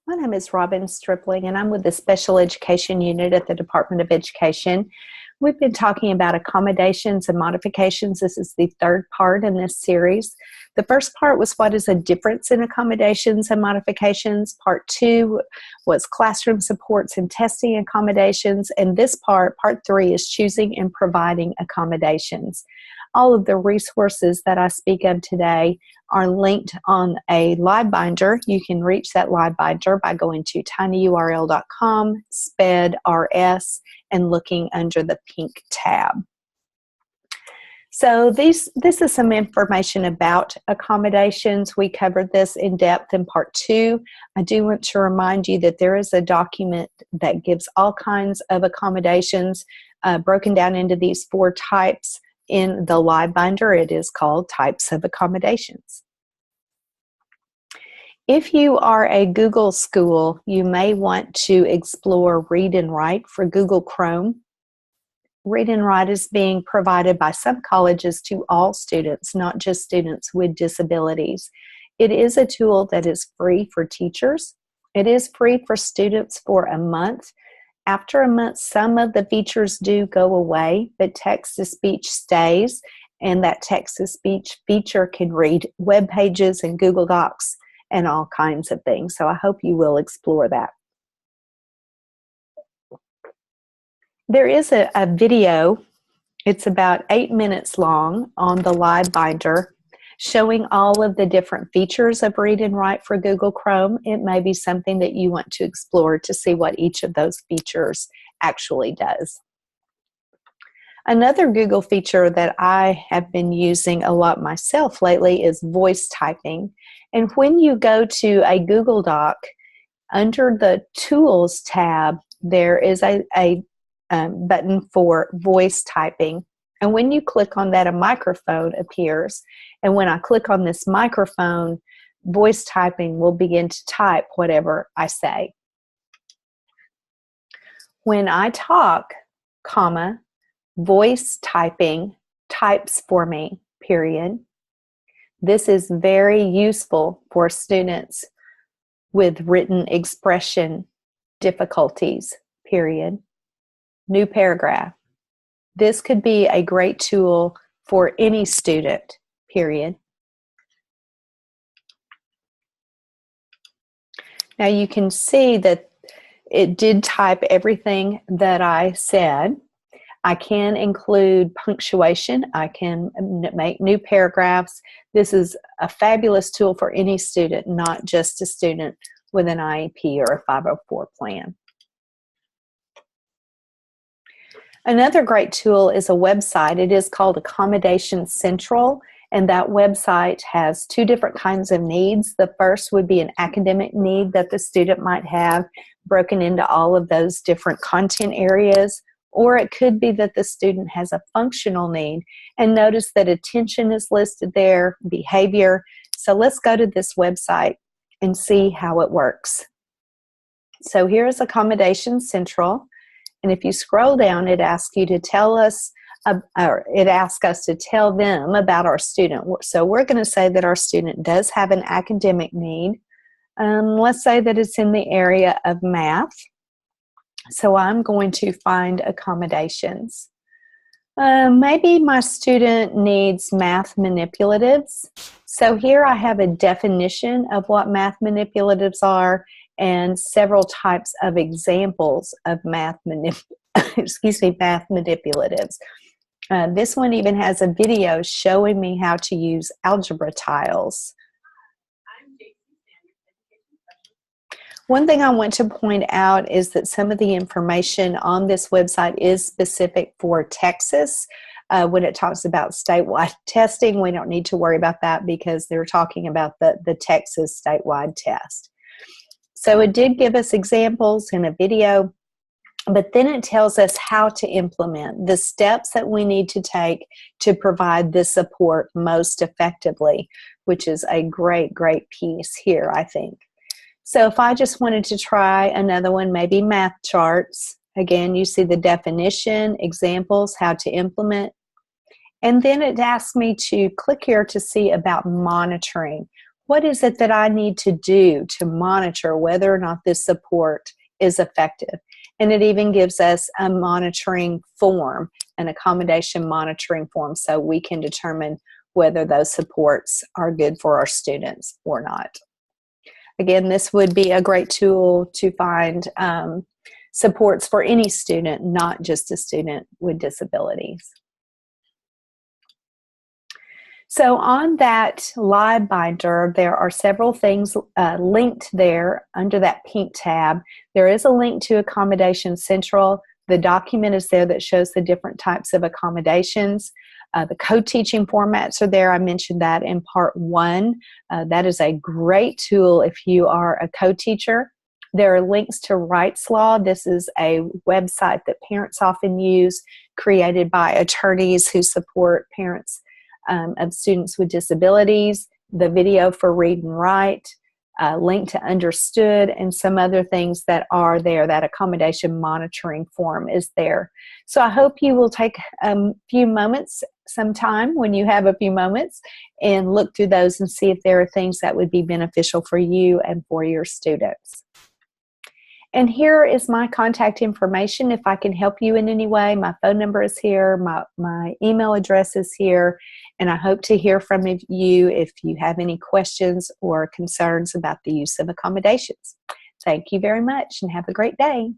My name is Robin Stripling, and I'm with the Special Education Unit at the Department of Education. We've been talking about accommodations and modifications. This is the third part in this series. The first part was what is a difference in accommodations and modifications. Part 2 was classroom supports and testing accommodations. And this part, part 3, is choosing and providing accommodations. All of the resources that I speak of today are linked on a live binder. You can reach that live binder by going to tinyurl.com, SPED-RS, and looking under the pink tab. So this is some information about accommodations. We covered this in depth in part 2. I do want to remind you that there is a document that gives all kinds of accommodations broken down into these 4 types. In the live binder, it is called Types of Accommodations. If you are a Google school, you may want to explore Read and Write for Google Chrome. Read and Write is being provided by some colleges to all students, not just students with disabilities. It is a tool that is free for teachers. It is free for students for a month. After a month, some of the features do go away, but text-to-speech stays, and that text-to-speech feature can read web pages and Google Docs and all kinds of things. So I hope you will explore that. There is a video, it's about 8 minutes long on the live binder, showing all of the different features of Read and Write for Google Chrome. It may be something that you want to explore to see what each of those features actually does. Another Google feature that I have been using a lot myself lately is voice typing. And when you go to a Google Doc, under the Tools tab, there is a button for voice typing. And when you click on that, a microphone appears. And when I click on this microphone, voice typing will begin to type whatever I say. When I talk, comma, voice typing types for me, period. This is very useful for students with written expression difficulties, period. New paragraph. This could be a great tool for any student, period. Now you can see that it did type everything that I said. I can include punctuation. I can make new paragraphs. This is a fabulous tool for any student, not just a student with an IEP or a 504 plan. Another great tool is a website. It is called Accommodations Central, and that website has 2 different kinds of needs. The first would be an academic need that the student might have, broken into all of those different content areas, or it could be that the student has a functional need. And notice that attention is listed there, behavior. So let's go to this website and see how it works. So here is Accommodations Central. And if you scroll down, it asks you to tell us, or it asks us to tell them about our student. So we're going to say that our student does have an academic need. Let's say that it's in the area of math. So I'm going to find accommodations. Maybe my student needs math manipulatives. So here I have a definition of what math manipulatives are and several types of examples of math manipulatives. This one even has a video showing me how to use algebra tiles. One thing I want to point out is that some of the information on this website is specific for Texas. When it talks about statewide testing, we don't need to worry about that because they're talking about the Texas statewide test. So it did give us examples in a video, but then it tells us how to implement the steps that we need to take to provide this support most effectively, which is a great, great piece here, I think. So if I just wanted to try another one, maybe math charts, again, you see the definition, examples, how to implement, and then it asks me to click here to see about monitoring. what is it that I need to do to monitor whether or not this support is effective? And it even gives us a monitoring form, an accommodation monitoring form, so we can determine whether those supports are good for our students or not. Again, this would be a great tool to find supports for any student, not just a student with disabilities. So on that live binder, there are several things linked there under that pink tab. There is a link to Accommodations Central. The document is there that shows the different types of accommodations. The co-teaching formats are there. I mentioned that in part 1. That is a great tool if you are a co-teacher. There are links to Rights Law. This is a website that parents often use, created by attorneys who support parents of students with disabilities. The video for Read and Write, link to Understood, and some other things that are there. That accommodation monitoring form is there. So I hope you will take a few moments sometime when you have a few moments and look through those and see if there are things that would be beneficial for you and for your students. And here is my contact information. If I can help you in any way, my phone number is here, my email address is here, and I hope to hear from you if you have any questions or concerns about the use of accommodations. Thank you very much and have a great day.